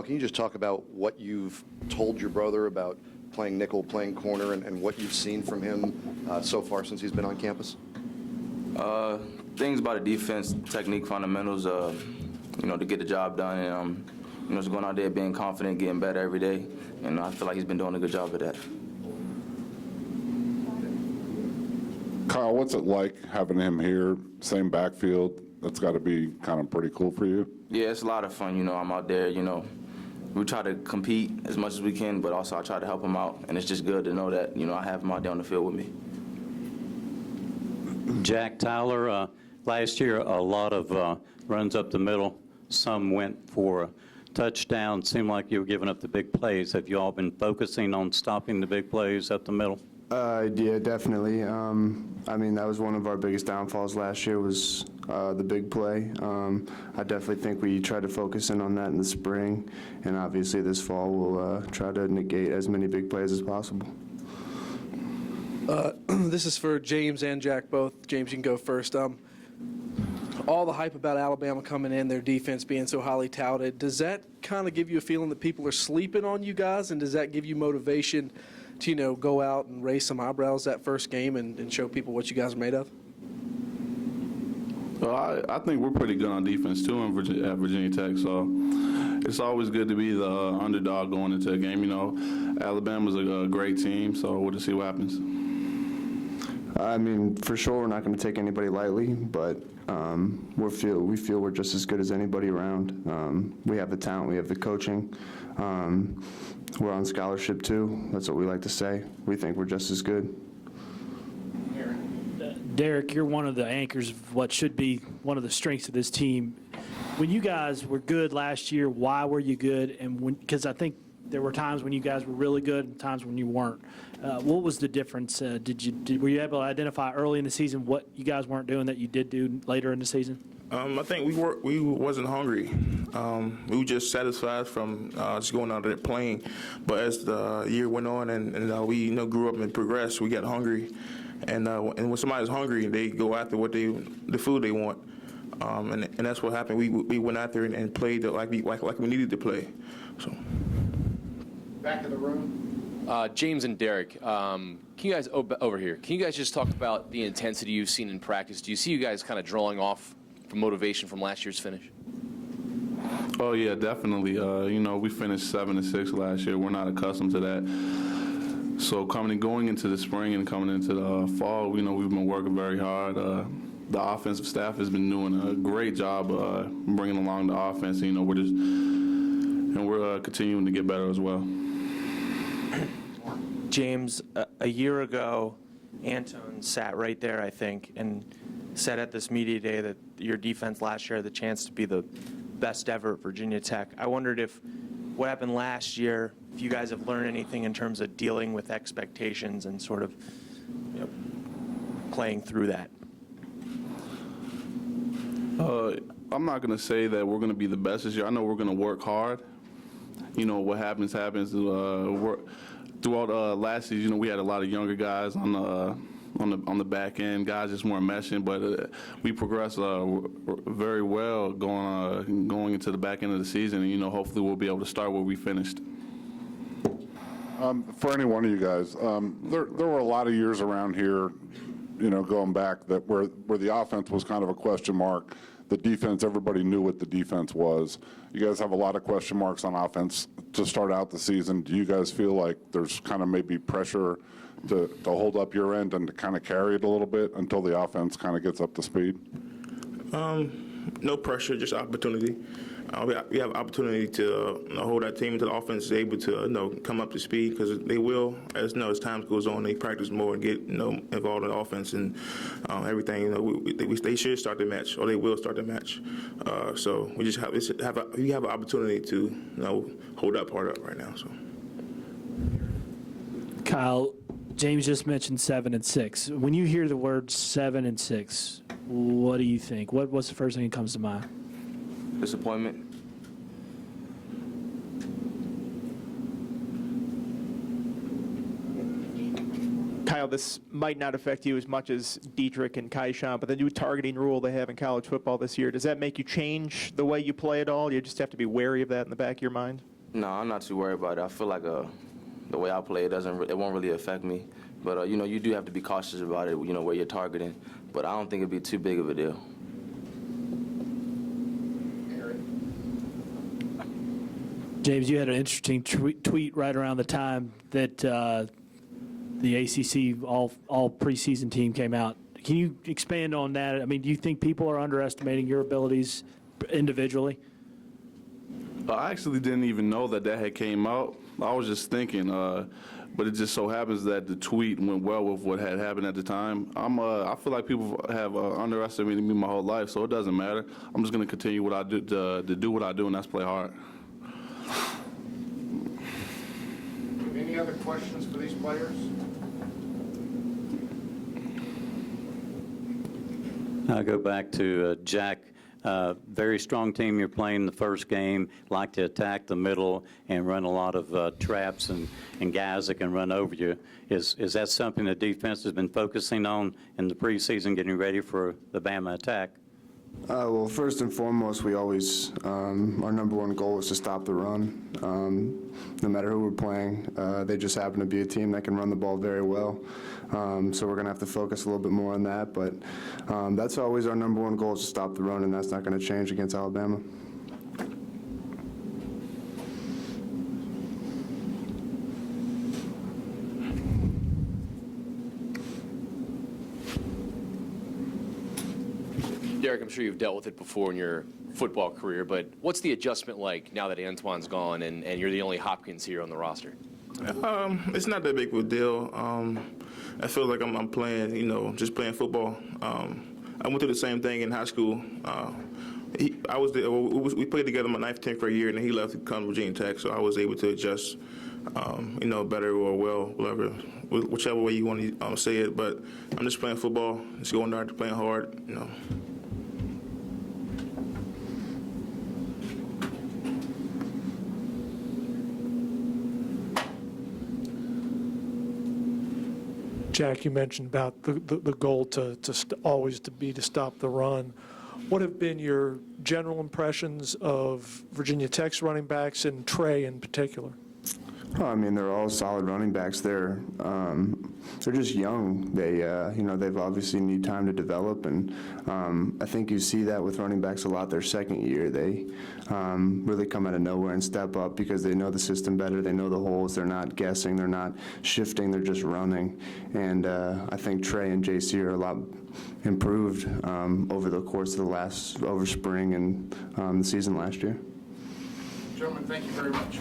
Kyle, can you just talk about what you've told your brother about playing nickel, playing corner, and what you've seen from him so far since he's been on campus? Things about the defense, technique, fundamentals, to get the job done, and just going out there, being confident, getting better every day, and I feel like he's been doing a good job of that. Kyle, what's it like having him here, same backfield? That's got to be kind of pretty cool for you. Yeah, it's a lot of fun. I'm out there. We try to compete as much as we can, but also I try to help him out, and it's just good to know that I have him out there on the field with me. Jack Tyler, last year a lot of runs up the middle. Some went for a touchdown. Seemed like you were giving up the big plays. Have you all been focusing on stopping the big plays up the middle? Yeah, definitely. That was one of our biggest downfalls last year was the big play. I definitely think we tried to focus in on that in the spring, and obviously this fall we'll try to negate as many big plays as possible. This is for James and Jack both. James, you can go first. All the hype about Alabama coming in, their defense being so highly touted, does that kind of give you a feeling that people are sleeping on you guys, and does that give you motivation to, go out and raise some eyebrows that first game and show people what you guys are made of? Well, I think we're pretty good on defense, too, at Virginia Tech, so it's always good to be the underdog going into a game. Alabama's a great team, so we'll just see what happens. For sure we're not going to take anybody lightly, but we feel we're just as good as anybody around. We have the talent, we have the coaching. We're on scholarship too. That's what we like to say. We think we're just as good. Derrick, you're one of the anchors of what should be one of the strengths of this team. When you guys were good last year, why were you good? And because I think there were times when you guys were really good and times when you weren't. What was the difference? Were you able to identify early in the season what you guys weren't doing that you did do later in the season? I think we wasn't hungry. We were just satisfied from just going out there playing. But as the year went on and we grew up and progressed, we got hungry. And when somebody's hungry, they go after the food they want. And that's what happened. We went out there and played like we needed to play. So. Back of the room. James and Derrick, can you guys over here? Can you guys just talk about the intensity you've seen in practice? Do you see you guys kind of drawing off from motivation from last year's finish? Oh yeah, definitely. We finished 7-6 last year. We're not accustomed to that. So going into the spring and coming into the fall, we've been working very hard. The offensive staff has been doing a great job bringing along the offense. We're continuing to get better as well. James, a year ago, Anton sat right there, I think, and said at this media day that your defense last year had the chance to be the best ever at Virginia Tech. I wondered if what happened last year, if you guys have learned anything in terms of dealing with expectations and sort of playing through that. I'm not going to say that we're going to be the best this year. I know we're going to work hard. What happens. Throughout last season, we had a lot of younger guys on the back end. Guys just weren't meshing, but we progressed very well going into the back end of the season, and hopefully we'll be able to start where we finished. For any one of you guys, there were a lot of years around here, going back that where the offense was kind of a question mark. The defense, everybody knew what the defense was. You guys have a lot of question marks on offense to start out the season. Do you guys feel like there's kind of maybe pressure to hold up your end and to kind of carry it a little bit until the offense kind of gets up to speed? No pressure, just opportunity. We have opportunity to hold our team until the offense is able to come up to speed, because they will, as time goes on, they practice more and get involved in the offense and everything. They should start the match, or they will start the match. So we just have an opportunity to hold that part up right now. So, Kyle, James just mentioned 7-6. When you hear the word 7-6, what do you think? What's the first thing that comes to mind? Disappointment. Kyle, this might not affect you as much as Dietrich and Kaishan, but the new targeting rule they have in college football this year, does that make you change the way you play at all? You just have to be wary of that in the back of your mind? No, I'm not too worried about it. I feel like the way I play, it won't really affect me. But you know, you do have to be cautious about it. You know, where you're targeting. But I don't think it'd be too big of a deal. James, you had an interesting tweet right around the time that the ACC all preseason team came out. Can you expand on that? I mean, do you think people are underestimating your abilities individually? I actually didn't even know that had came out. I was just thinking, but it just so happens that the tweet went well with what had happened at the time. I feel like people have underestimated me my whole life, so it doesn't matter. I'm just going to continue what I do to do what I do, and that's play hard. Any other questions for these players? I'll go back to Jack. Very strong team you're playing the first game, like to attack the middle and run a lot of traps and guys that can run over you. Is that something the defense has been focusing on in the preseason, getting ready for the Bama attack? Well, first and foremost, we always, our number one goal is to stop the run. No matter who we're playing, they just happen to be a team that can run the ball very well. So we're going to have to focus a little bit more on that. But that's always our number one goal is to stop the run, and that's not going to change against Alabama. Derrick, I'm sure you've dealt with it before in your football career, but what's the adjustment like now that Antoine's gone and you're the only Hopkins here on the roster? It's not that big of a deal. I feel like I'm playing, just playing football. I went through the same thing in high school. We played together my 9th, 10th grade year, and then he left to come to Virginia Tech, so I was able to adjust, better or well, whichever way you want to say it. But I'm just playing football, just going there, playing hard, Jack, you mentioned about the goal always to stop the run. What have been your general impressions of Virginia Tech's running backs and Trey in particular? Oh, I mean, they're all solid running backs. They're just young. They've obviously need time to develop, and I think you see that with running backs a lot. Their second year, they really come out of nowhere and step up because they know the system better. They know the holes. They're not guessing. They're not shifting. They're just running. And I think Trey and JC are a lot improved over the course of over spring and the season last year. Gentlemen, thank you very much.